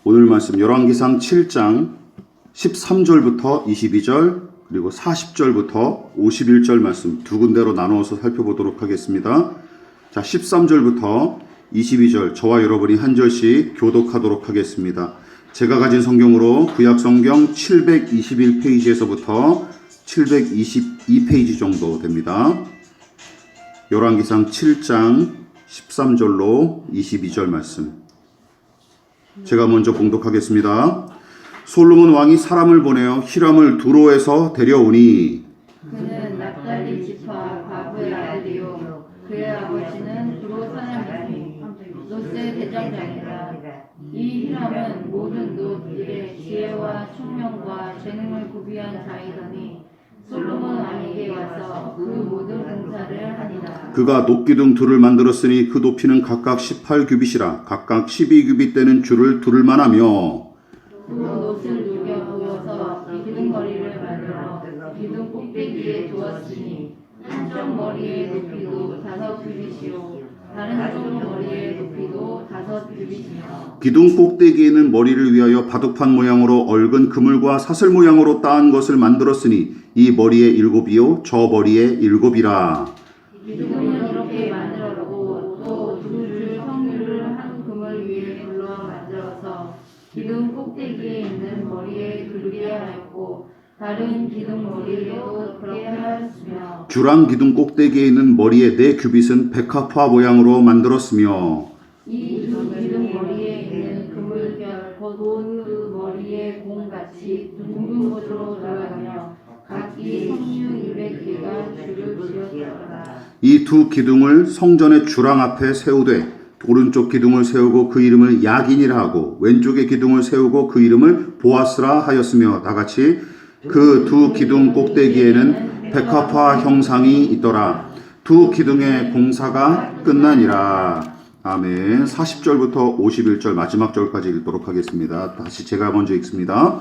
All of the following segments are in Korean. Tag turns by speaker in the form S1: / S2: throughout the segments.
S1: 오늘 말씀 열왕기상 7장 13절부터 22절 그리고 40절부터 51절 말씀 두 군데로 나누어서 살펴보도록 하겠습니다. 자, 13절부터 22절 저와 여러분이 한 절씩 교독하도록 하겠습니다. 제가 가진 성경으로 구약성경 721페이지에서부터 722페이지 정도 됩니다. 열왕기상 7장 13절로 22절 말씀 제가 먼저 봉독하겠습니다. 솔로몬 왕이 사람을 보내어 히람을 두로에서 데려오니
S2: 그는 납달리 지파 바브의 아들이요 그의 아버지는 두로 사람이니 노세 대장장이라. 이 히람은 모든 노들의 지혜와 총명과 재능을 구비한 자이더니 솔로몬 왕에게 와서 그 모든 공사를 하니라.
S1: 그가 녹기둥 둘을 만들었으니 그 높이는 각각 18규빗이라 각각 12규빗 되는 줄을 두를 만하며
S2: 그 옷을 녹여 부어서 기둥머리를 만들어 기둥 꼭대기에 두었으니 한쪽 머리의 높이도 5규빗이요 다른 쪽 머리의 높이도 5규빗이며
S1: 기둥 꼭대기에는 머리를 위하여 바둑판 모양으로 얽은 그물과 사슬 모양으로 따은 것을 만들었으니 이 머리에 7이요 저 머리에 7이라.
S2: 기둥은 이렇게 만들었고 또 두 줄 성류를 한 그물 위에 둘러 만들어서 기둥 꼭대기에 있는 머리에 두르게 하였고 다른 기둥 머리에도 그렇게 하였으며
S1: 주랑 기둥 꼭대기에 있는 머리에 4규빗은 백합화 모양으로 만들었으며
S2: 이 두 기둥 머리에 있는 그물결 곧 그 머리에 공같이 둥근 곳으로 들어가며 각기 성류 200개가 줄을 지었더라.
S1: 이 두 기둥을 성전의 주랑 앞에 세우되 오른쪽 기둥을 세우고 그 이름을 야긴이라 하고 왼쪽의 기둥을 세우고 그 이름을 보아스라 하였으며 다같이 그 두 기둥 꼭대기에는 백합화 형상이 있더라. 두 기둥의 공사가 끝나니라. 아멘. 40절부터 51절 마지막 절까지 읽도록 하겠습니다. 다시 제가 먼저 읽습니다.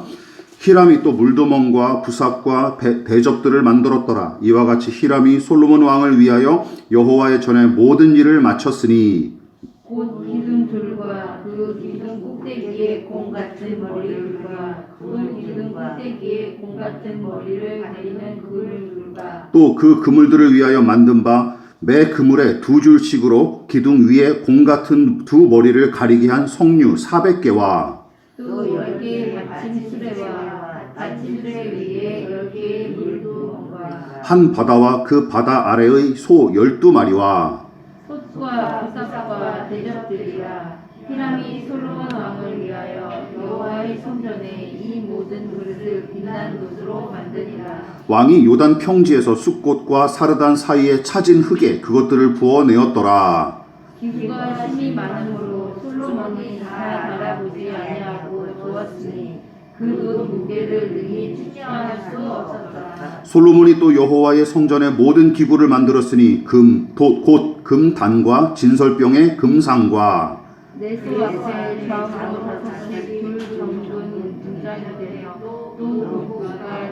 S1: 히람이 또 물두멍과 부삽과 대접들을 만들었더라. 이와 같이 히람이 솔로몬 왕을 위하여 여호와의 전에 모든 일을 마쳤으니
S2: 곧 기둥 둘과 그 기둥 꼭대기에 공 같은 머리들과 그 기둥 꼭대기에 공 같은 머리를 가리는 그물들과
S1: 또 그 그물들을 위하여 만든 바 매 그물에 2줄씩으로 기둥 위에 공 같은 두 머리를 가리게 한 성류 400개와
S2: 또 10개의 받침 수레와 받침 수레 위에 10개의 물두멍과
S1: 한 바다와 그 바다 아래의 소 12마리와
S2: 솥과 부삽과 대접들이라. 히람이 솔로몬 왕을 위하여 여호와의 성전에 이 모든 그릇을 빛난 놋으로 만드니라.
S1: 왕이 요단 평지에서 숲꽃과 사르단 사이에 차진 흙에 그것들을 부어내었더라.
S2: 기구가 힘이 많으므로 솔로몬이 다 달아보지 아니하고 두었으니 그 놋 무게를 능히 측량할 수 없었다.
S1: 솔로몬이 또 여호와의 성전의 모든 기구를 만들었으니 곧 금단과 진설병의 금상과
S2: 내소 앞에 좌우로 5씩 둘 정근 등장이 되며 또 무구가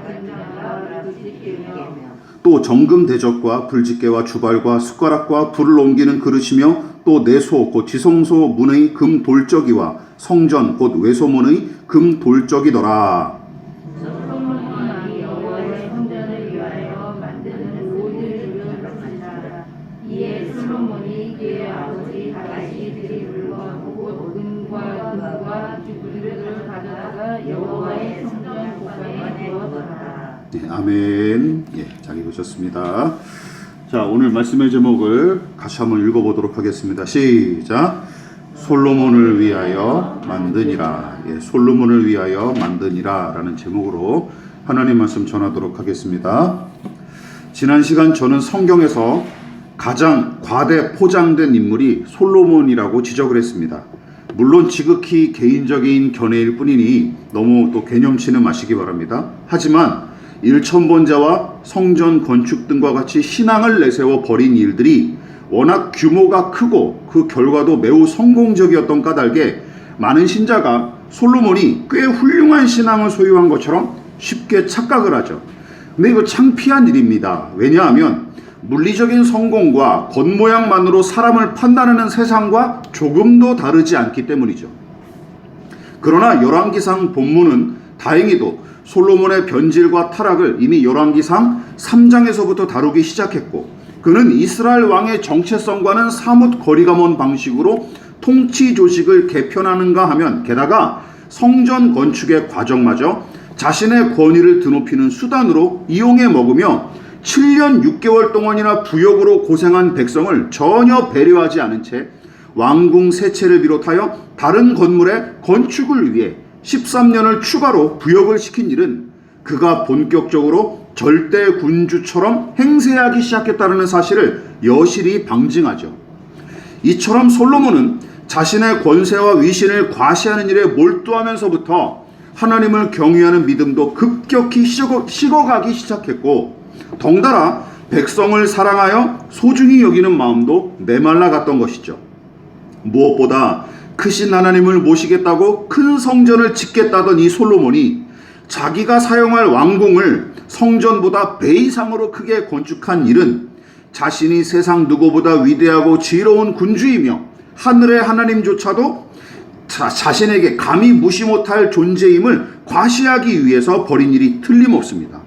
S2: 등장하여 부지게며
S1: 또 정금 대접과 불집게와 주발과 숟가락과 불을 옮기는 그릇이며 또 내소 곧 지성소 문의 금 돌적이와 성전 곧 외소문의 금 돌적이더라.
S2: 솔로몬 왕이 여호와의 성전을 위하여 만드는 모든 일을 마친다. 이에 솔로몬이 그의 아버지 다윗이 드린 물건 곧 금과 금과 기구들을 가져다가 여호와의 성전 보관에 두었더라.
S1: 네, 아멘. 예, 잘 읽으셨습니다. 자, 오늘 말씀의 제목을 같이 한번 읽어보도록 하겠습니다. 시작. 솔로몬을 위하여 만드니라. 예, 솔로몬을 위하여 만드니라 라는 제목으로 하나님 말씀 전하도록 하겠습니다. 지난 시간 저는 성경에서 가장 과대 포장된 인물이 솔로몬이라고 지적을 했습니다. 물론 지극히 개인적인 견해일 뿐이니 너무 또 개념치는 마시기 바랍니다. 하지만 일천번자와 성전 건축 등과 같이 신앙을 내세워 벌인 일들이 워낙 규모가 크고 그 결과도 매우 성공적이었던 까닭에 많은 신자가 솔로몬이 꽤 훌륭한 신앙을 소유한 것처럼 쉽게 착각을 하죠. 근데 이거 창피한 일입니다. 왜냐하면 물리적인 성공과 겉모양만으로 사람을 판단하는 세상과 조금도 다르지 않기 때문이죠. 그러나 열왕기상 본문은 다행히도 솔로몬의 변질과 타락을 이미 열왕기상 3장에서부터 다루기 시작했고, 그는 이스라엘 왕의 정체성과는 사뭇 거리가 먼 방식으로 통치 조직을 개편하는가 하면, 게다가 성전 건축의 과정마저 자신의 권위를 드높이는 수단으로 이용해 먹으며 7년 6개월 동안이나 부역으로 고생한 백성을 전혀 배려하지 않은 채 왕궁 세 채를 비롯하여 다른 건물의 건축을 위해 13년을 추가로 부역을 시킨 일은 그가 본격적으로 절대 군주처럼 행세하기 시작했다는 사실을 여실히 방증하죠. 이처럼 솔로몬은 자신의 권세와 위신을 과시하는 일에 몰두하면서부터 하나님을 경외하는 믿음도 급격히 식어가기 시작했고, 덩달아 백성을 사랑하여 소중히 여기는 마음도 메말라갔던 것이죠. 무엇보다 크신 하나님을 모시겠다고 큰 성전을 짓겠다던 이 솔로몬이 자기가 사용할 왕궁을 성전보다 배 이상으로 크게 건축한 일은 자신이 세상 누구보다 위대하고 지혜로운 군주이며 하늘의 하나님조차도 자신에게 감히 무시 못할 존재임을 과시하기 위해서 벌인 일이 틀림없습니다.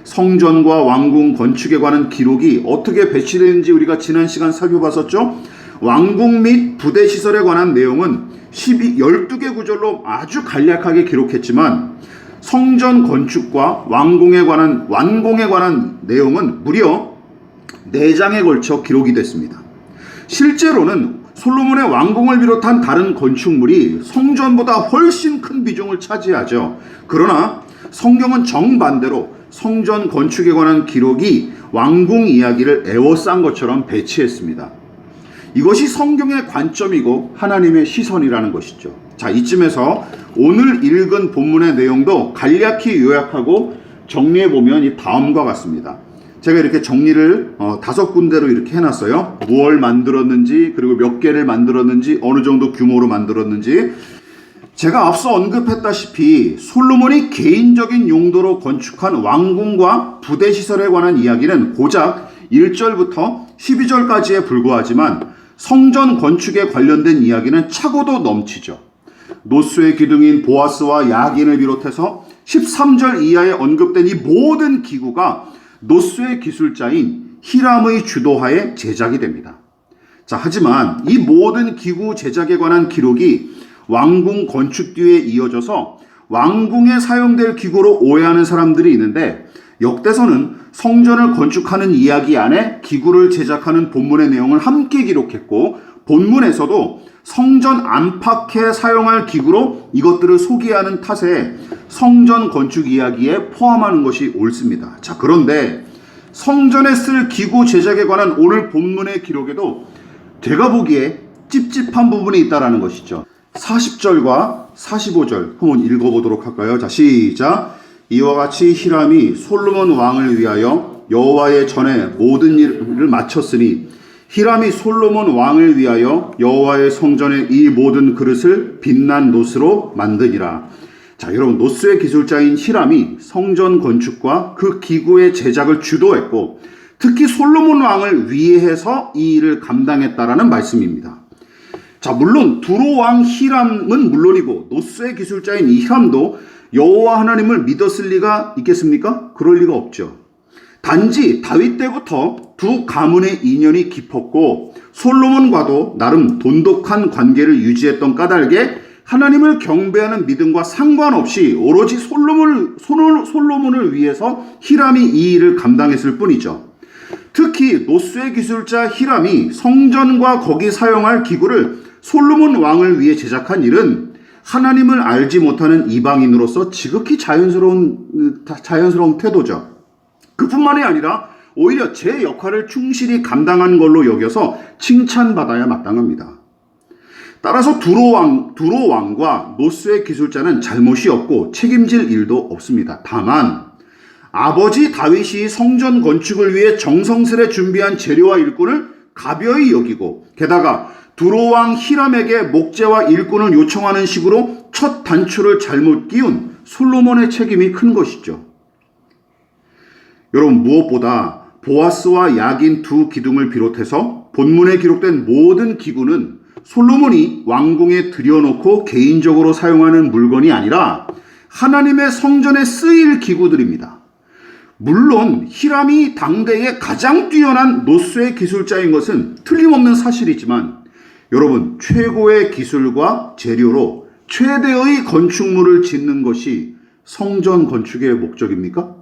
S1: 성전과 왕궁 건축에 관한 기록이 어떻게 배치되는지 우리가 지난 시간 살펴봤었죠. 왕궁 및 부대 시설에 관한 내용은 12개 구절로 아주 간략하게 기록했지만, 성전 건축과 완공에 관한 내용은 무려 4장에 걸쳐 기록이 됐습니다. 실제로는 솔로몬의 왕궁을 비롯한 다른 건축물이 성전보다 훨씬 큰 비중을 차지하죠. 그러나 성경은 정반대로 성전 건축에 관한 기록이 왕궁 이야기를 에워싼 것처럼 배치했습니다. 이것이 성경의 관점이고 하나님의 시선이라는 것이죠. 자, 이쯤에서 오늘 읽은 본문의 내용도 간략히 요약하고 정리해보면 이 다음과 같습니다. 제가 이렇게 정리를 5군데로 이렇게 해놨어요. 무엇을 만들었는지, 그리고 몇 개를 만들었는지, 어느 정도 규모로 만들었는지. 제가 앞서 언급했다시피 솔로몬이 개인적인 용도로 건축한 왕궁과 부대시설에 관한 이야기는 고작 1절부터 12절까지에 불과하지만, 성전 건축에 관련된 이야기는 차고도 넘치죠. 노스의 기둥인 보아스와 야긴을 비롯해서 13절 이하에 언급된 이 모든 기구가 노스의 기술자인 히람의 주도하에 제작이 됩니다. 자, 하지만 이 모든 기구 제작에 관한 기록이 왕궁 건축 뒤에 이어져서 왕궁에 사용될 기구로 오해하는 사람들이 있는데, 역대서는 성전을 건축하는 이야기 안에 기구를 제작하는 본문의 내용을 함께 기록했고, 본문에서도 성전 안팎에 사용할 기구로 이것들을 소개하는 탓에 성전 건축 이야기에 포함하는 것이 옳습니다. 자, 그런데 성전에 쓸 기구 제작에 관한 오늘 본문의 기록에도 제가 보기에 찝찝한 부분이 있다는 것이죠. 40절과 45절 한번 읽어보도록 할까요? 자, 시작. 이와 같이 히람이 솔로몬 왕을 위하여 여호와의 전에 모든 일을 마쳤으니, 히람이 솔로몬 왕을 위하여 여호와의 성전의 이 모든 그릇을 빛난 노스로 만드니라. 자, 여러분, 노스의 기술자인 히람이 성전 건축과 그 기구의 제작을 주도했고, 특히 솔로몬 왕을 위해서 이 일을 감당했다라는 말씀입니다. 자, 물론 두로 왕 히람은 물론이고 노스의 기술자인 이 히람도 여호와 하나님을 믿었을 리가 있겠습니까? 그럴 리가 없죠. 단지 다윗 때부터 두 가문의 인연이 깊었고 솔로몬과도 나름 돈독한 관계를 유지했던 까닭에 하나님을 경배하는 믿음과 상관없이 오로지 솔로몬을 위해서 히람이 이 일을 감당했을 뿐이죠. 특히 노스의 기술자 히람이 성전과 거기 사용할 기구를 솔로몬 왕을 위해 제작한 일은 하나님을 알지 못하는 이방인으로서 지극히 자연스러운 태도죠. 그뿐만이 아니라 오히려 제 역할을 충실히 감당한 걸로 여겨서 칭찬받아야 마땅합니다. 따라서 두로 왕과 노스의 기술자는 잘못이 없고 책임질 일도 없습니다. 다만 아버지 다윗이 성전 건축을 위해 정성스레 준비한 재료와 일꾼을 가벼이 여기고, 게다가 두로 왕 히람에게 목재와 일꾼을 요청하는 식으로 첫 단추를 잘못 끼운 솔로몬의 책임이 큰 것이죠. 여러분, 무엇보다 보아스와 야긴 두 기둥을 비롯해서 본문에 기록된 모든 기구는 솔로몬이 왕궁에 들여놓고 개인적으로 사용하는 물건이 아니라 하나님의 성전에 쓰일 기구들입니다. 물론 히람이 당대의 가장 뛰어난 노쇠 기술자인 것은 틀림없는 사실이지만 여러분, 최고의 기술과 재료로 최대의 건축물을 짓는 것이 성전 건축의 목적입니까?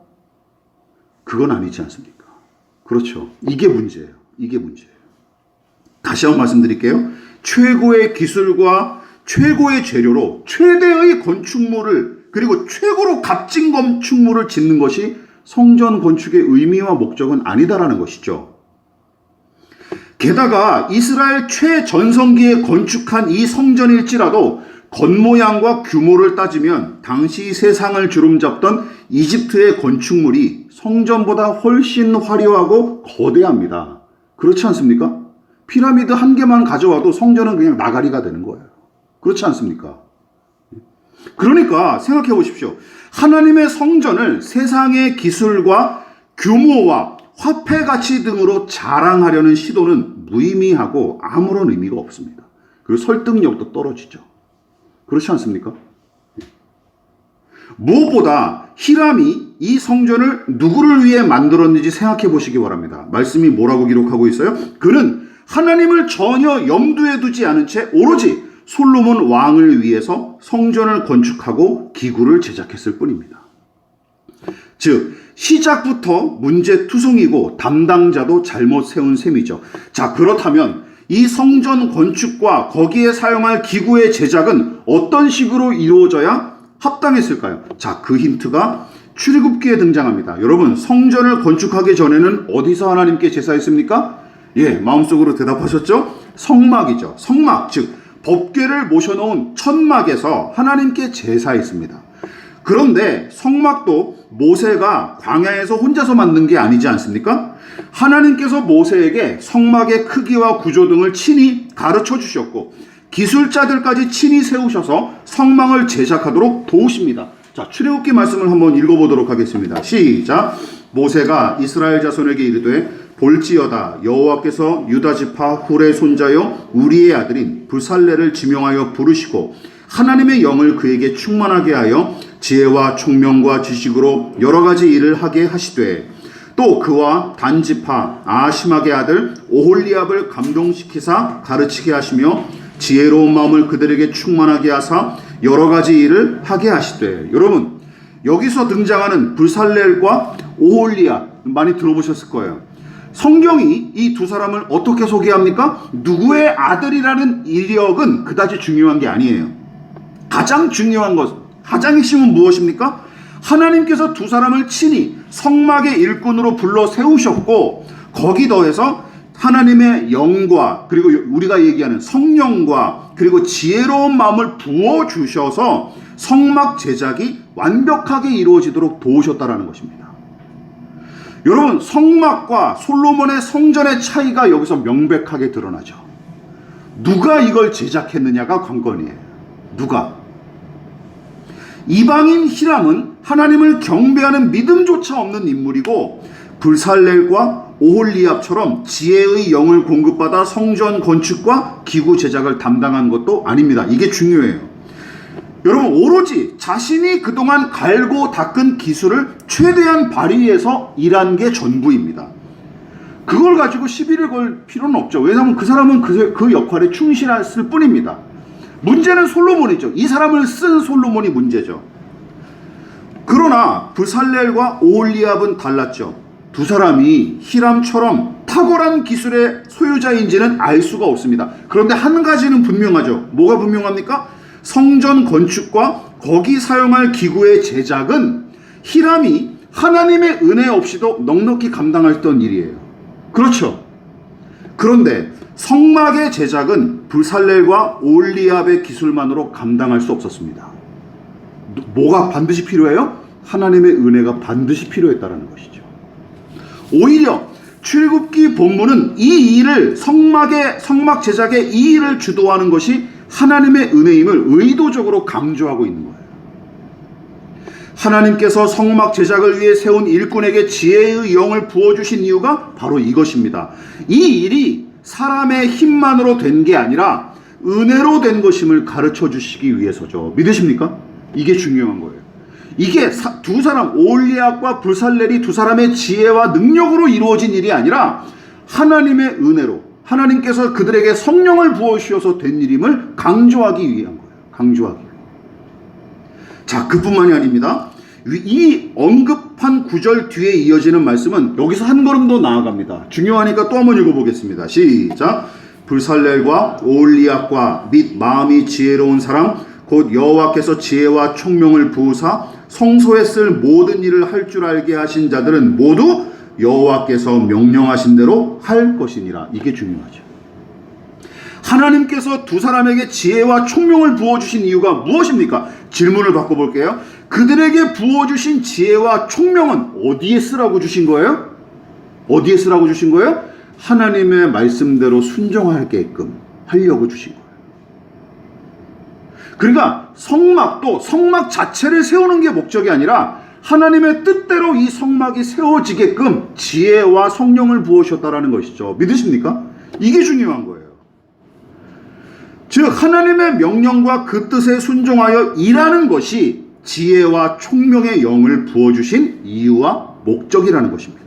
S1: 그건 아니지 않습니까? 그렇죠. 이게 문제예요. 이게 문제예요. 다시 한번 말씀드릴게요. 최고의 기술과 최고의 재료로 최대의 건축물을 그리고 최고로 값진 건축물을 짓는 것이 성전 건축의 의미와 목적은 아니다라는 것이죠. 게다가 이스라엘 최전성기에 건축한 이 성전일지라도 겉모양과 규모를 따지면 당시 세상을 주름잡던 이집트의 건축물이 성전보다 훨씬 화려하고 거대합니다. 그렇지 않습니까? 피라미드 한 개만 가져와도 성전은 그냥 나가리가 되는 거예요. 그렇지 않습니까? 그러니까 생각해 보십시오. 하나님의 성전을 세상의 기술과 규모와 화폐 가치 등으로 자랑하려는 시도는 무의미하고 아무런 의미가 없습니다. 그리고 설득력도 떨어지죠. 그렇지 않습니까? 무엇보다 히람이 이 성전을 누구를 위해 만들었는지 생각해 보시기 바랍니다. 말씀이 뭐라고 기록하고 있어요? 그는 하나님을 전혀 염두에 두지 않은 채 오로지 솔로몬 왕을 위해서 성전을 건축하고 기구를 제작했을 뿐입니다. 즉 시작부터 문제투성이고 담당자도 잘못 세운 셈이죠. 자, 그렇다면 이 성전 건축과 거기에 사용할 기구의 제작은 어떤 식으로 이루어져야 합당했을까요? 자, 그 힌트가 출애굽기에 등장합니다. 여러분, 성전을 건축하기 전에는 어디서 하나님께 제사했습니까? 예, 마음속으로 대답하셨죠? 성막이죠. 성막, 즉 법궤를 모셔놓은 천막에서 하나님께 제사했습니다. 그런데 성막도 모세가 광야에서 혼자서 만든 게 아니지 않습니까? 하나님께서 모세에게 성막의 크기와 구조 등을 친히 가르쳐 주셨고 기술자들까지 친히 세우셔서 성막을 제작하도록 도우십니다. 자, 출애굽기 말씀을 한번 읽어보도록 하겠습니다. 시작. 모세가 이스라엘 자손에게 이르되 볼지어다 여호와께서 유다 지파 훌의 손자여 우리의 아들인 불살레를 지명하여 부르시고 하나님의 영을 그에게 충만하게 하여 지혜와 총명과 지식으로 여러 가지 일을 하게 하시되 또 그와 단지파 아심학의 아들 오홀리압을 감동시키사 가르치게 하시며 지혜로운 마음을 그들에게 충만하게 하사 여러 가지 일을 하게 하시되. 여러분, 여기서 등장하는 불살렐과 오홀리압 많이 들어보셨을 거예요. 성경이 이 두 사람을 어떻게 소개합니까? 누구의 아들이라는 이력은 그다지 중요한 게 아니에요. 가장 중요한 것, 가장 핵심은 무엇입니까? 하나님께서 두 사람을 친히 성막의 일꾼으로 불러 세우셨고 거기 더해서 하나님의 영과 그리고 우리가 얘기하는 성령과 그리고 지혜로운 마음을 부어주셔서 성막 제작이 완벽하게 이루어지도록 도우셨다라는 것입니다. 여러분, 성막과 솔로몬의 성전의 차이가 여기서 명백하게 드러나죠. 누가 이걸 제작했느냐가 관건이에요. 누가? 이방인 히람은 하나님을 경배하는 믿음조차 없는 인물이고 불살렐과 오홀리압처럼 지혜의 영을 공급받아 성전 건축과 기구 제작을 담당한 것도 아닙니다. 이게 중요해요. 여러분, 오로지 자신이 그동안 갈고 닦은 기술을 최대한 발휘해서 일한 게 전부입니다. 그걸 가지고 시비를 걸 필요는 없죠. 왜냐하면 그 사람은 그 역할에 충실했을 뿐입니다. 문제는 솔로몬이죠. 이 사람을 쓴 솔로몬이 문제죠. 그러나 불살렐과 오홀리압은 달랐죠. 두 사람이 히람처럼 탁월한 기술의 소유자인지는 알 수가 없습니다. 그런데 한 가지는 분명하죠. 뭐가 분명합니까? 성전 건축과 거기 사용할 기구의 제작은 히람이 하나님의 은혜 없이도 넉넉히 감당했던 일이에요. 그렇죠. 그런데 성막의 제작은 불살렐과 오홀리압의 기술만으로 감당할 수 없었습니다. 뭐가 반드시 필요해요? 하나님의 은혜가 반드시 필요했다는 것이죠. 오히려 출애굽기 본문은 이 일을 성막 제작의 이 일을 주도하는 것이 하나님의 은혜임을 의도적으로 강조하고 있는 거예요. 하나님께서 성막 제작을 위해 세운 일꾼에게 지혜의 영을 부어주신 이유가 바로 이것입니다. 이 일이 사람의 힘만으로 된 게 아니라 은혜로 된 것임을 가르쳐 주시기 위해서죠. 믿으십니까? 이게 중요한 거예요. 이게 두 사람, 오홀리압과 불살렐이 두 사람의 지혜와 능력으로 이루어진 일이 아니라 하나님의 은혜로, 하나님께서 그들에게 성령을 부어주셔서 된 일임을 강조하기 위한 거예요. 강조하기 위해. 자, 그뿐만이 아닙니다. 이 언급한 구절 뒤에 이어지는 말씀은 여기서 한 걸음 더 나아갑니다. 중요하니까 또 한번 읽어보겠습니다. 시작. 불살렐과 오홀리압과 및 마음이 지혜로운 사람 곧 여호와께서 지혜와 총명을 부으사 성소에 쓸 모든 일을 할 줄 알게 하신 자들은 모두 여호와께서 명령하신 대로 할 것이니라. 이게 중요하죠. 하나님께서 두 사람에게 지혜와 총명을 부어주신 이유가 무엇입니까? 질문을 바꿔볼게요. 그들에게 부어주신 지혜와 총명은 어디에 쓰라고 주신 거예요? 어디에 쓰라고 주신 거예요? 하나님의 말씀대로 순종하게끔 하려고 주신 거예요. 그러니까 성막도 성막 자체를 세우는 게 목적이 아니라 하나님의 뜻대로 이 성막이 세워지게끔 지혜와 성령을 부으셨다라는 것이죠. 믿으십니까? 이게 중요한 거예요. 즉 하나님의 명령과 그 뜻에 순종하여 일하는 것이 지혜와 총명의 영을 부어주신 이유와 목적이라는 것입니다.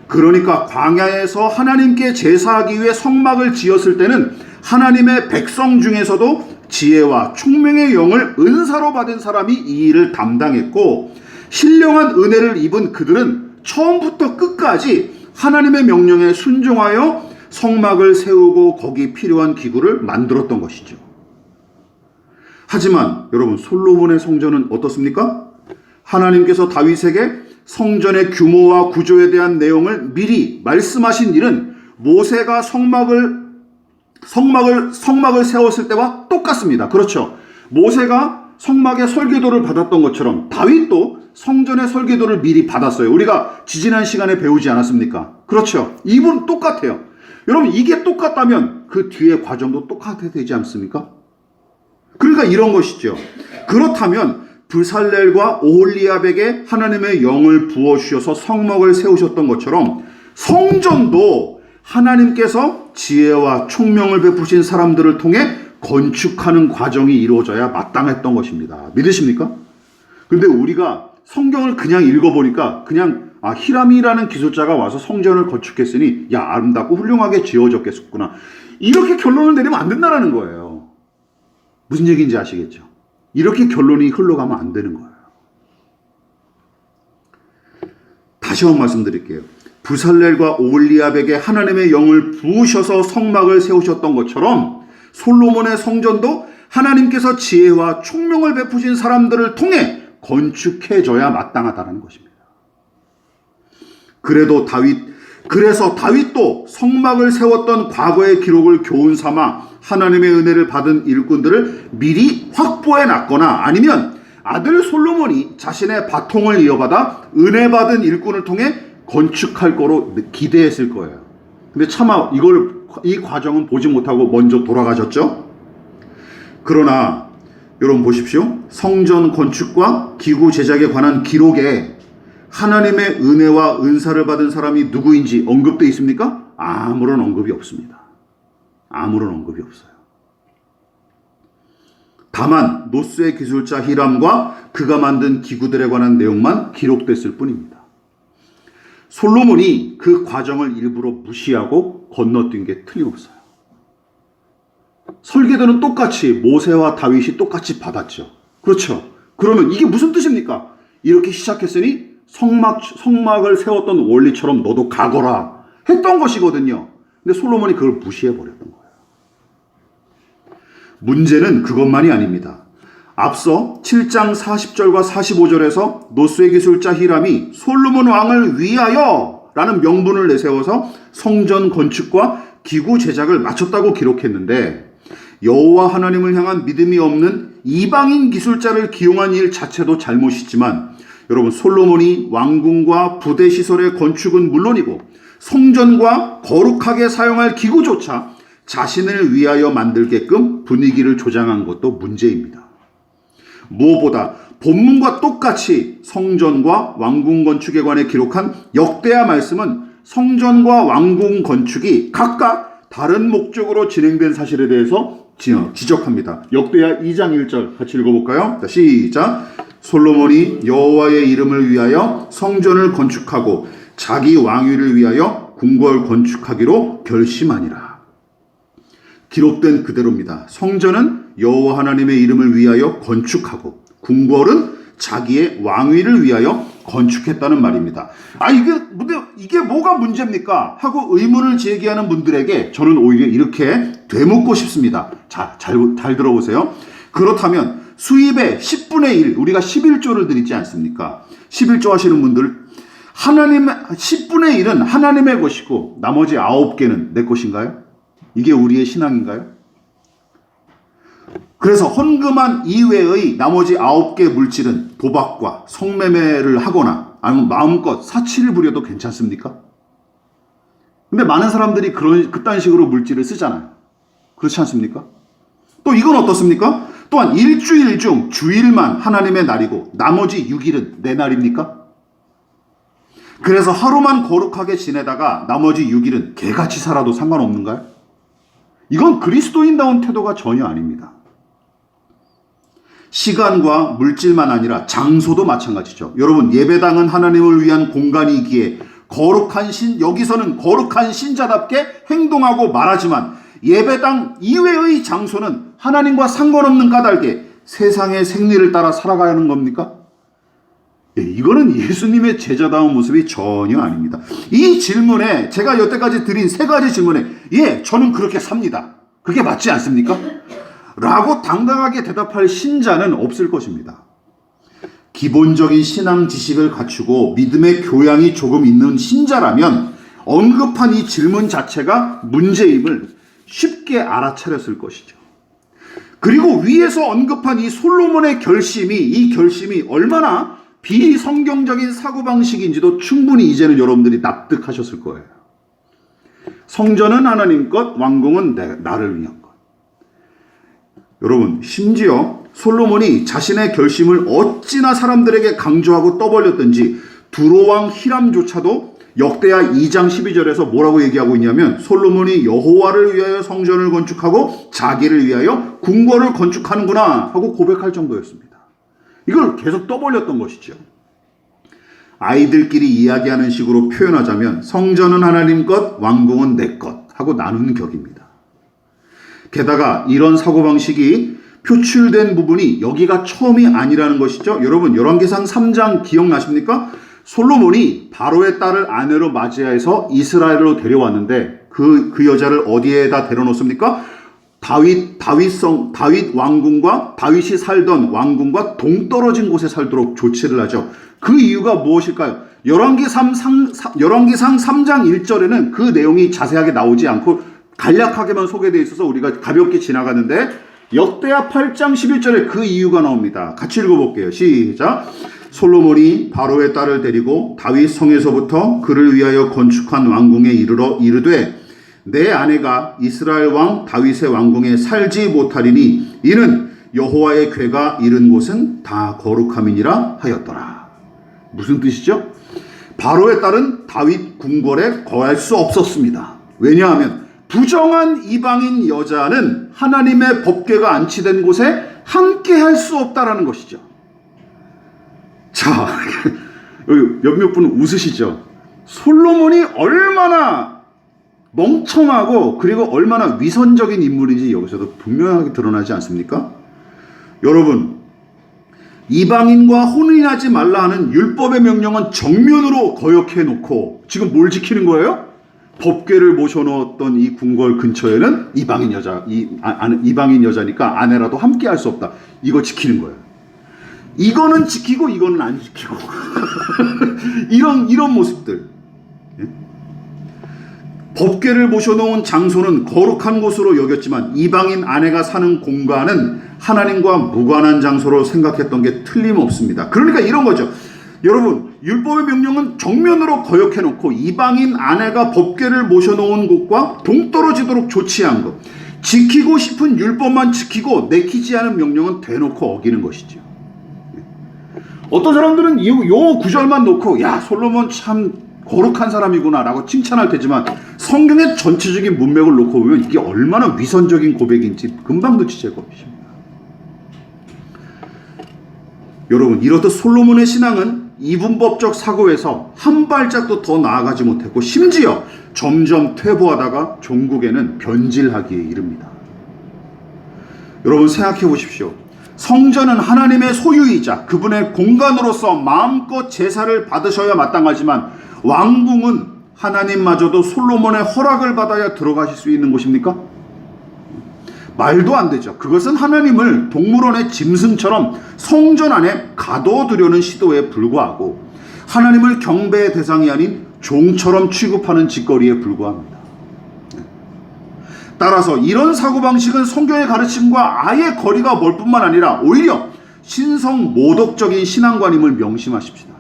S1: 그러니까 광야에서 하나님께 제사하기 위해 성막을 지었을 때는 하나님의 백성 중에서도 지혜와 총명의 영을 은사로 받은 사람이 이 일을 담당했고, 신령한 은혜를 입은 그들은 처음부터 끝까지 하나님의 명령에 순종하여 성막을 세우고 거기 필요한 기구를 만들었던 것이죠. 하지만 여러분, 솔로몬의 성전은 어떻습니까? 하나님께서 다윗에게 성전의 규모와 구조에 대한 내용을 미리 말씀하신 일은 모세가 성막을 세웠을 때와 똑같습니다. 그렇죠? 모세가 성막의 설계도를 받았던 것처럼 다윗도 성전의 설계도를 미리 받았어요. 우리가 지지난 시간에 배우지 않았습니까? 그렇죠? 이분 똑같아요. 여러분, 이게 똑같다면 그 뒤에 과정도 똑같아야 되지 않습니까? 그러니까 이런 것이죠. 그렇다면 불살렐과 오홀리압에게 하나님의 영을 부어주셔서 성막을 세우셨던 것처럼 성전도 하나님께서 지혜와 총명을 베푸신 사람들을 통해 건축하는 과정이 이루어져야 마땅했던 것입니다. 믿으십니까? 근데 우리가 성경을 그냥 읽어보니까 그냥 히람이라는 기술자가 와서 성전을 건축했으니 아름답고 훌륭하게 지어졌겠구나, 이렇게 결론을 내리면 안 된다는 거예요. 무슨 얘기인지 아시겠죠? 이렇게 결론이 흘러가면 안 되는 거예요. 다시 한번 말씀드릴게요. 불살렐과 오홀리압에게 하나님의 영을 부으셔서 성막을 세우셨던 것처럼 솔로몬의 성전도 하나님께서 지혜와 총명을 베푸신 사람들을 통해 건축해져야 마땅하다는 것입니다. 그래서 다윗도 성막을 세웠던 과거의 기록을 교훈 삼아 하나님의 은혜를 받은 일꾼들을 미리 확보해 놨거나 아니면 아들 솔로몬이 자신의 바통을 이어받아 은혜 받은 일꾼을 통해 건축할 거로 기대했을 거예요. 근데 차마 이 과정은 보지 못하고 먼저 돌아가셨죠? 그러나 여러분 보십시오. 성전 건축과 기구 제작에 관한 기록에 하나님의 은혜와 은사를 받은 사람이 누구인지 언급되어 있습니까? 아무런 언급이 없습니다. 아무런 언급이 없어요. 다만 노스의 기술자 히람과 그가 만든 기구들에 관한 내용만 기록됐을 뿐입니다. 솔로몬이 그 과정을 일부러 무시하고 건너뛴 게 틀림없어요. 설계도는 똑같이 모세와 다윗이 똑같이 받았죠. 그렇죠? 그러면 이게 무슨 뜻입니까? 이렇게 시작했으니 성막을 세웠던 원리처럼 너도 가거라 했던 것이거든요. 근데 솔로몬이 그걸 무시해버렸던 거예요. 문제는 그것만이 아닙니다. 앞서 7장 40절과 45절에서 노스의 기술자 히람이 솔로몬 왕을 위하여 라는 명분을 내세워서 성전 건축과 기구 제작을 마쳤다고 기록했는데, 여호와 하나님을 향한 믿음이 없는 이방인 기술자를 기용한 일 자체도 잘못이지만, 여러분, 솔로몬이 왕궁과 부대 시설의 건축은 물론이고 성전과 거룩하게 사용할 기구조차 자신을 위하여 만들게끔 분위기를 조장한 것도 문제입니다. 무엇보다 본문과 똑같이 성전과 왕궁 건축에 관해 기록한 역대하 말씀은 성전과 왕궁 건축이 각각 다른 목적으로 진행된 사실에 대해서 지적합니다. 역대하 2장 1절 같이 읽어볼까요? 자, 시작. 솔로몬이 여호와의 이름을 위하여 성전을 건축하고 자기 왕위를 위하여 궁궐 건축하기로 결심하니라. 기록된 그대로입니다. 성전은 여호와 하나님의 이름을 위하여 건축하고 궁궐은 자기의 왕위를 위하여 건축했다는 말입니다. 이게 뭐가 문제입니까? 하고 의문을 제기하는 분들에게 저는 오히려 이렇게 되묻고 싶습니다. 자, 잘 들어보세요. 그렇다면 수입의 10분의 1, 우리가 11조를 드리지 않습니까? 11조 하시는 분들, 10분의 1은 하나님의 것이고 나머지 9개는 내 것인가요? 이게 우리의 신앙인가요? 그래서 헌금한 이외의 나머지 9개 물질은 도박과 성매매를 하거나 아니면 마음껏 사치를 부려도 괜찮습니까? 근데 많은 사람들이 그딴 식으로 물질을 쓰잖아요. 그렇지 않습니까? 또 이건 어떻습니까? 또한 일주일 중 주일만 하나님의 날이고 나머지 6일은 내 날입니까? 그래서 하루만 거룩하게 지내다가 나머지 6일은 개같이 살아도 상관없는가요? 이건 그리스도인다운 태도가 전혀 아닙니다. 시간과 물질만 아니라 장소도 마찬가지죠. 여러분, 예배당은 하나님을 위한 공간이기에 여기서는 거룩한 신자답게 행동하고 말하지만 예배당 이외의 장소는 하나님과 상관없는 까닭에 세상의 생리를 따라 살아가는 겁니까? 이거는 예수님의 제자다운 모습이 전혀 아닙니다. 이 질문에 제가 여태까지 드린 3가지 질문에 저는 그렇게 삽니다. 그게 맞지 않습니까? 라고 당당하게 대답할 신자는 없을 것입니다. 기본적인 신앙 지식을 갖추고 믿음의 교양이 조금 있는 신자라면 언급한 이 질문 자체가 문제임을 쉽게 알아차렸을 것이죠. 그리고 위에서 언급한 이 솔로몬의 이 결심이 얼마나 비성경적인 사고방식인지도 충분히 이제는 여러분들이 납득하셨을 거예요. 성전은 하나님 것, 왕궁은 나를 위한 것. 여러분, 심지어 솔로몬이 자신의 결심을 어찌나 사람들에게 강조하고 떠벌렸든지 두로왕 히람조차도 역대하 2장 12절에서 뭐라고 얘기하고 있냐면 솔로몬이 여호와를 위하여 성전을 건축하고 자기를 위하여 궁궐을 건축하는구나 하고 고백할 정도였습니다. 이걸 계속 떠벌렸던 것이죠. 아이들끼리 이야기하는 식으로 표현하자면 성전은 하나님 것, 왕궁은 내 것 하고 나누는 격입니다. 게다가 이런 사고방식이 표출된 부분이 여기가 처음이 아니라는 것이죠. 여러분, 열왕기상 3장 기억나십니까? 솔로몬이 바로의 딸을 아내로 맞이해서 이스라엘로 데려왔는데 그 여자를 어디에다 데려놓습니까? 다윗 왕궁과 다윗이 살던 왕궁과 동떨어진 곳에 살도록 조치를 하죠. 그 이유가 무엇일까요? 열왕기상 3장 1절에는 그 내용이 자세하게 나오지 않고 간략하게만 소개되어 있어서 우리가 가볍게 지나가는데 역대하 8장 11절에 그 이유가 나옵니다. 같이 읽어볼게요. 시작. 솔로몬이 바로의 딸을 데리고 다윗 성에서부터 그를 위하여 건축한 왕궁에 이르러 이르되 내 아내가 이스라엘 왕 다윗의 왕궁에 살지 못하리니 이는 여호와의 궤가 이른 곳은 다 거룩함이니라 하였더라. 무슨 뜻이죠? 바로의 딸은 다윗 궁궐에 거할 수 없었습니다. 왜냐하면 부정한 이방인 여자는 하나님의 법궤가 안치된 곳에 함께 할 수 없다라는 것이죠. 자, 몇몇 분은 웃으시죠? 솔로몬이 얼마나 멍청하고 그리고 얼마나 위선적인 인물인지 여기서도 분명하게 드러나지 않습니까? 여러분, 이방인과 혼인하지 말라 하는 율법의 명령은 정면으로 거역해 놓고 지금 뭘 지키는 거예요? 법궤를 모셔놓았던 이 궁궐 근처에는 이방인 여자니까 아내라도 함께 할 수 없다. 이거 지키는 거예요. 이거는 지키고 이거는 안 지키고 이런 모습들. 법궤를 모셔놓은 장소는 거룩한 곳으로 여겼지만 이방인 아내가 사는 공간은 하나님과 무관한 장소로 생각했던 게 틀림없습니다. 그러니까 이런 거죠. 여러분, 율법의 명령은 정면으로 거역해놓고 이방인 아내가 법궤를 모셔놓은 곳과 동떨어지도록 조치한 것. 지키고 싶은 율법만 지키고 내키지 않은 명령은 대놓고 어기는 것이죠. 어떤 사람들은 요 구절만 놓고 야, 솔로몬 참 거룩한 사람이구나라고 칭찬할 테지만 성경의 전체적인 문맥을 놓고 보면 이게 얼마나 위선적인 고백인지 금방 눈치챌 것입니다. 여러분, 이렇듯 솔로몬의 신앙은 이분법적 사고에서 한 발짝도 더 나아가지 못했고 심지어 점점 퇴보하다가 종국에는 변질하기에 이릅니다. 여러분, 생각해 보십시오. 성전은 하나님의 소유이자 그분의 공간으로서 마음껏 제사를 받으셔야 마땅하지만 왕궁은 하나님마저도 솔로몬의 허락을 받아야 들어가실 수 있는 곳입니까? 말도 안 되죠. 그것은 하나님을 동물원의 짐승처럼 성전 안에 가둬두려는 시도에 불과하고 하나님을 경배의 대상이 아닌 종처럼 취급하는 짓거리에 불과합니다. 따라서 이런 사고방식은 성경의 가르침과 아예 거리가 멀 뿐만 아니라 오히려 신성 모독적인 신앙관임을 명심하십시다.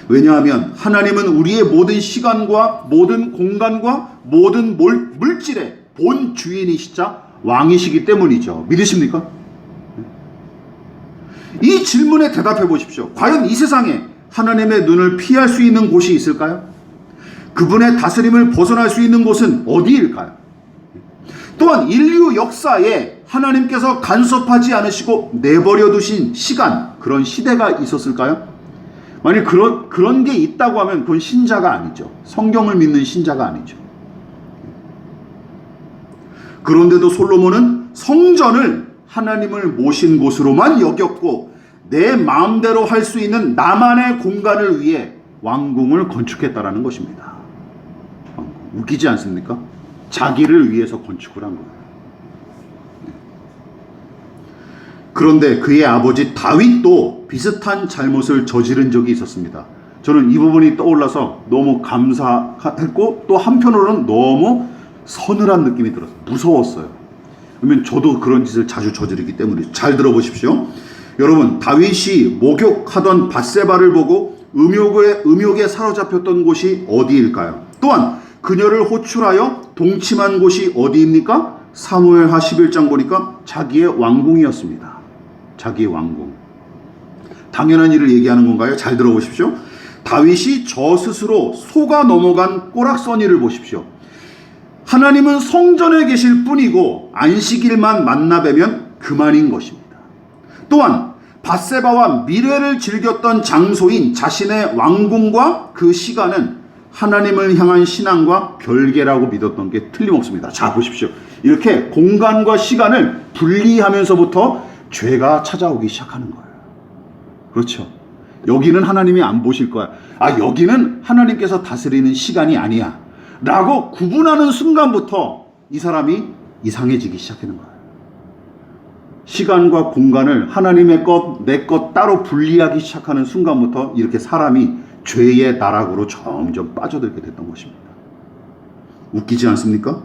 S1: 왜냐하면 하나님은 우리의 모든 시간과 모든 공간과 모든 물질의 본 주인이시자 왕이시기 때문이죠. 믿으십니까? 이 질문에 대답해 보십시오. 과연 이 세상에 하나님의 눈을 피할 수 있는 곳이 있을까요? 그분의 다스림을 벗어날 수 있는 곳은 어디일까요? 또한 인류 역사에 하나님께서 간섭하지 않으시고 내버려 두신 시간, 그런 시대가 있었을까요? 만약 그런 게 있다고 하면 그건 신자가 아니죠. 성경을 믿는 신자가 아니죠. 그런데도 솔로몬은 성전을 하나님을 모신 곳으로만 여겼고 내 마음대로 할 수 있는 나만의 공간을 위해 왕궁을 건축했다라는 것입니다. 웃기지 않습니까? 자기를 위해서 건축을 한 거예요. 그런데 그의 아버지 다윗도 비슷한 잘못을 저지른 적이 있었습니다. 저는 이 부분이 떠올라서 너무 감사했고 또 한편으로는 너무 서늘한 느낌이 들었어요. 무서웠어요. 왜냐면 저도 그런 짓을 자주 저지르기 때문에. 잘 들어보십시오. 여러분, 다윗이 목욕하던 밧세바를 보고 음욕에 사로잡혔던 곳이 어디일까요? 또한 그녀를 호출하여 동침한 곳이 어디입니까? 사무엘하 11장 보니까 자기의 왕궁이었습니다. 자기의 왕궁. 당연한 일을 얘기하는 건가요? 잘 들어보십시오. 다윗이 저 스스로 속아 넘어간 꼬락서니를 보십시오. 하나님은 성전에 계실 뿐이고 안식일만 만나뵈면 그만인 것입니다. 또한 밧세바와 미래를 즐겼던 장소인 자신의 왕궁과 그 시간은 하나님을 향한 신앙과 별개라고 믿었던 게 틀림없습니다. 자, 보십시오. 이렇게 공간과 시간을 분리하면서부터 죄가 찾아오기 시작하는 거예요. 그렇죠. 여기는 하나님이 안 보실 거야. 아, 여기는 하나님께서 다스리는 시간이 아니야. 라고 구분하는 순간부터 이 사람이 이상해지기 시작하는 거예요. 시간과 공간을 하나님의 것, 내 것 따로 분리하기 시작하는 순간부터 이렇게 사람이 죄의 나락으로 점점 빠져들게 됐던 것입니다. 웃기지 않습니까?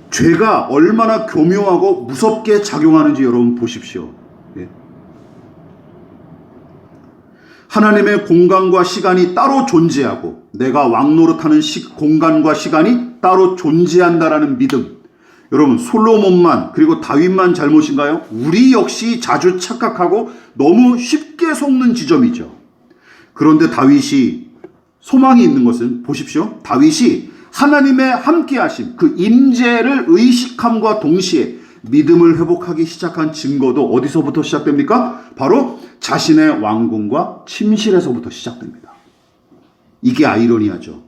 S1: 죄가 얼마나 교묘하고 무섭게 작용하는지 여러분 보십시오. 예. 하나님의 공간과 시간이 따로 존재하고 내가 왕노릇하는 공간과 시간이 따로 존재한다라는 믿음. 여러분, 솔로몬만 그리고 다윗만 잘못인가요? 우리 역시 자주 착각하고 너무 쉽게 속는 지점이죠. 그런데 다윗이 소망이 있는 것은 보십시오. 다윗이 하나님의 함께하심, 그 임재를 의식함과 동시에 믿음을 회복하기 시작한 증거도 어디서부터 시작됩니까? 바로 자신의 왕궁과 침실에서부터 시작됩니다. 이게 아이러니하죠.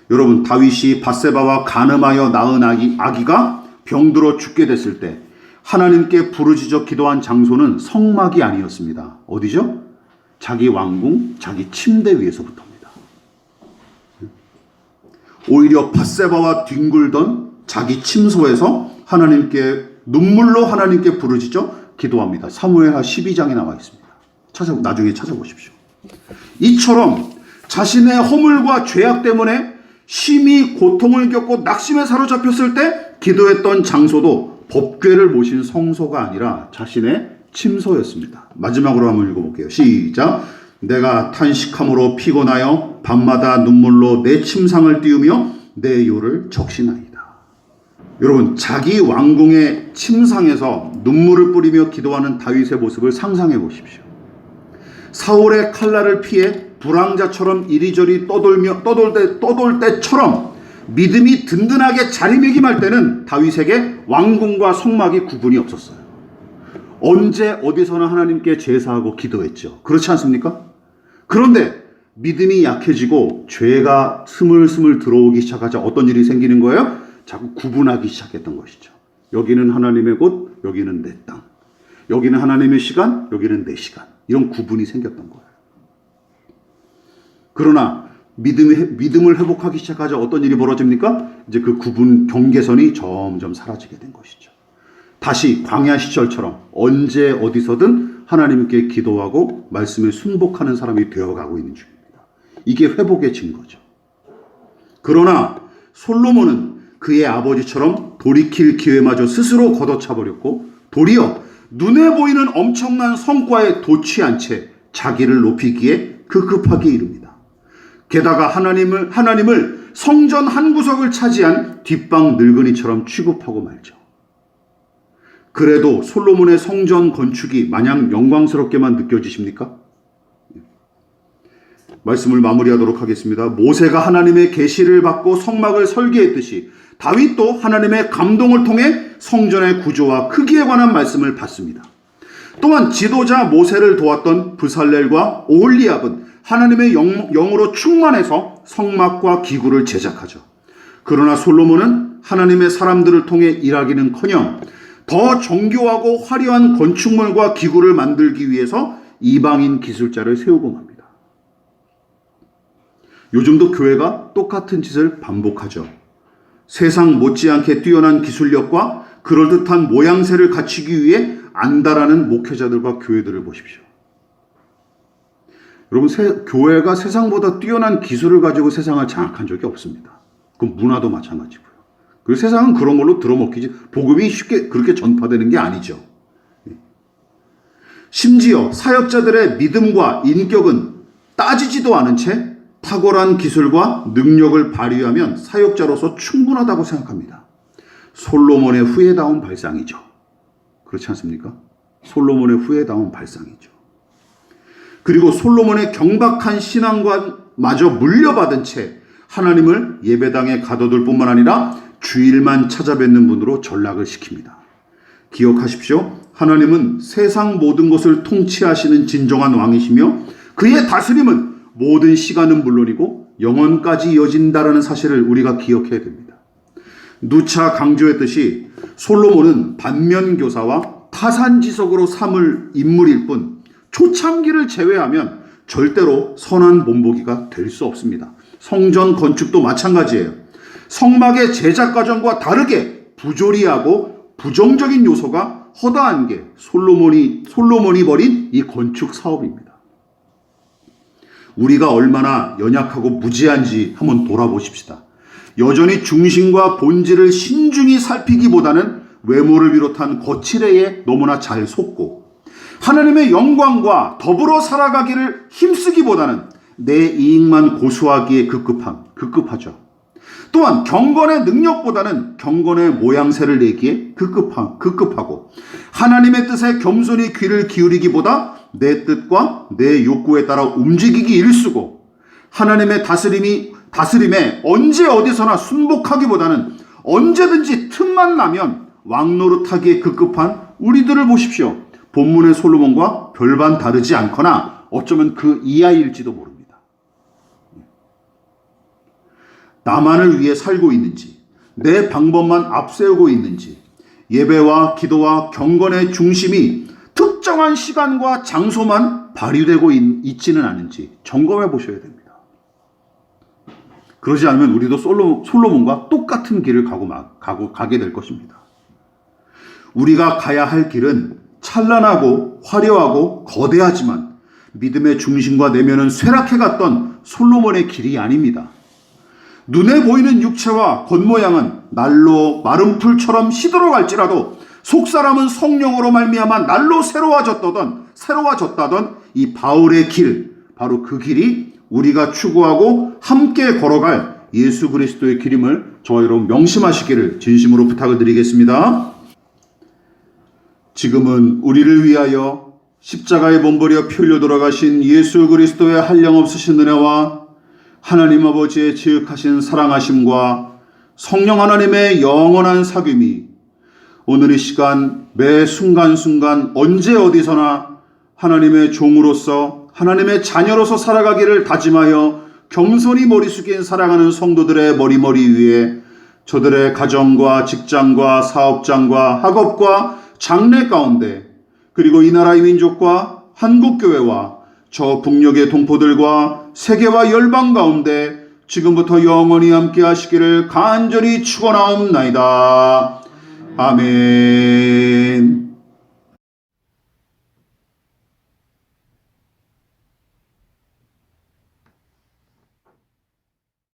S1: 여러분, 다윗이 밧세바와 간음하여 낳은 아기가 병들어 죽게 됐을 때 하나님께 부르짖어 기도한 장소는 성막이 아니었습니다. 어디죠? 자기 왕궁, 자기 침대 위에서부터입니다. 오히려 밧세바와 뒹굴던 자기 침소에서 눈물로 하나님께 부르짖어 기도합니다. 사무엘하 12장에 나와 있습니다. 나중에 찾아보십시오. 이처럼 자신의 허물과 죄악 때문에 심히 고통을 겪고 낙심에 사로잡혔을 때 기도했던 장소도 법궤를 모신 성소가 아니라 자신의 침소였습니다. 마지막으로 한번 읽어볼게요. 시작. 내가 탄식함으로 피곤하여 밤마다 눈물로 내 침상을 띄우며 내 요를 적시나이다. 여러분, 자기 왕궁의 침상에서 눈물을 뿌리며 기도하는 다윗의 모습을 상상해 보십시오. 사울의 칼날을 피해 불황자처럼 이리저리 떠돌 때처럼 믿음이 든든하게 자리매김할 때는 다윗에게 왕궁과 성막이 구분이 없었어요. 언제 어디서나 하나님께 제사하고 기도했죠. 그렇지 않습니까? 그런데 믿음이 약해지고 죄가 스물스물 들어오기 시작하자 어떤 일이 생기는 거예요? 자꾸 구분하기 시작했던 것이죠. 여기는 하나님의 곳, 여기는 내 땅. 여기는 하나님의 시간, 여기는 내 시간. 이런 구분이 생겼던 거예요. 그러나 믿음을 회복하기 시작하자 어떤 일이 벌어집니까? 이제 그 구분 경계선이 점점 사라지게 된 것이죠. 다시 광야 시절처럼 언제 어디서든 하나님께 기도하고 말씀에 순복하는 사람이 되어가고 있는 중입니다. 이게 회복의 증거죠. 그러나 솔로몬은 그의 아버지처럼 돌이킬 기회마저 스스로 걷어차버렸고 도리어 눈에 보이는 엄청난 성과에 도취한 채 자기를 높이기에 급급하게 이릅니다. 게다가 하나님을 성전 한 구석을 차지한 뒷방 늙은이처럼 취급하고 말죠. 그래도 솔로몬의 성전 건축이 마냥 영광스럽게만 느껴지십니까? 말씀을 마무리하도록 하겠습니다. 모세가 하나님의 계시를 받고 성막을 설계했듯이 다윗도 하나님의 감동을 통해 성전의 구조와 크기에 관한 말씀을 받습니다. 또한 지도자 모세를 도왔던 브살렐과 오홀리압은 하나님의 영으로 충만해서 성막과 기구를 제작하죠. 그러나 솔로몬은 하나님의 사람들을 통해 일하기는커녕 더 정교하고 화려한 건축물과 기구를 만들기 위해서 이방인 기술자를 세우고 맙니다. 요즘도 교회가 똑같은 짓을 반복하죠. 세상 못지않게 뛰어난 기술력과 그럴듯한 모양새를 갖추기 위해 안달하는 목회자들과 교회들을 보십시오. 여러분, 교회가 세상보다 뛰어난 기술을 가지고 세상을 장악한 적이 없습니다. 그건 문화도 마찬가지고요. 그리고 세상은 그런 걸로 들어먹히지, 복음이 쉽게 그렇게 전파되는 게 아니죠. 심지어 사역자들의 믿음과 인격은 따지지도 않은 채 탁월한 기술과 능력을 발휘하면 사역자로서 충분하다고 생각합니다. 솔로몬의 후회다운 발상이죠. 그렇지 않습니까? 솔로몬의 후회다운 발상이죠. 그리고 솔로몬의 경박한 신앙관마저 물려받은 채 하나님을 예배당에 가둬둘 뿐만 아니라 주일만 찾아뵙는 분으로 전락을 시킵니다. 기억하십시오. 하나님은 세상 모든 것을 통치하시는 진정한 왕이시며 그의 다스림은 모든 시간은 물론이고 영원까지 이어진다라는 사실을 우리가 기억해야 됩니다. 누차 강조했듯이 솔로몬은 반면교사와 타산지석으로 삼을 인물일 뿐 초창기를 제외하면 절대로 선한 본보기가 될 수 없습니다. 성전 건축도 마찬가지예요. 성막의 제작 과정과 다르게 부조리하고 부정적인 요소가 허다한 게 솔로몬이 벌인 이 건축 사업입니다. 우리가 얼마나 연약하고 무지한지 한번 돌아보십시다. 여전히 중심과 본질을 신중히 살피기보다는 외모를 비롯한 거칠애에 너무나 잘 속고 하나님의 영광과 더불어 살아가기를 힘쓰기보다는 내 이익만 고수하기에 급급하죠. 또한 경건의 능력보다는 경건의 모양새를 내기에 급급하고 하나님의 뜻에 겸손히 귀를 기울이기보다 내 뜻과 내 욕구에 따라 움직이기 일쑤고 하나님의 다스림에 언제 어디서나 순복하기보다는 언제든지 틈만 나면 왕노릇하기에 급급한 우리들을 보십시오. 본문의 솔로몬과 별반 다르지 않거나 어쩌면 그 이하일지도 모릅니다. 나만을 위해 살고 있는지, 내 방법만 앞세우고 있는지, 예배와 기도와 경건의 중심이 특정한 시간과 장소만 발휘되고 있지는 않은지 점검해 보셔야 됩니다. 그러지 않으면 우리도 솔로몬과 똑같은 길을 가게 될 것입니다. 우리가 가야 할 길은 찬란하고 화려하고 거대하지만 믿음의 중심과 내면은 쇠락해 갔던 솔로몬의 길이 아닙니다. 눈에 보이는 육체와 겉모양은 날로 마른 풀처럼 시들어갈지라도 속사람은 성령으로 말미암아 날로 새로워졌다던 이 바울의 길, 바로 그 길이 우리가 추구하고 함께 걸어갈 예수 그리스도의 길임을 저와 여러분 명심하시기를 진심으로 부탁을 드리겠습니다. 지금은 우리를 위하여 십자가에 몸버려 피 흘려 돌아가신 예수 그리스도의 한량없으신 은혜와 하나님 아버지의 지극하신 사랑하심과 성령 하나님의 영원한 사귐이 오늘 이 시간 매 순간순간 언제 어디서나 하나님의 종으로서 하나님의 자녀로서 살아가기를 다짐하여 겸손히 머리 숙인 사랑하는 성도들의 머리 위에 저들의 가정과 직장과 사업장과 학업과 장래 가운데 그리고 이 나라의 민족과 한국교회와 저 북녘의 동포들과 세계와 열방 가운데 지금부터 영원히 함께 하시기를 간절히 축원하옵나이다. 아멘.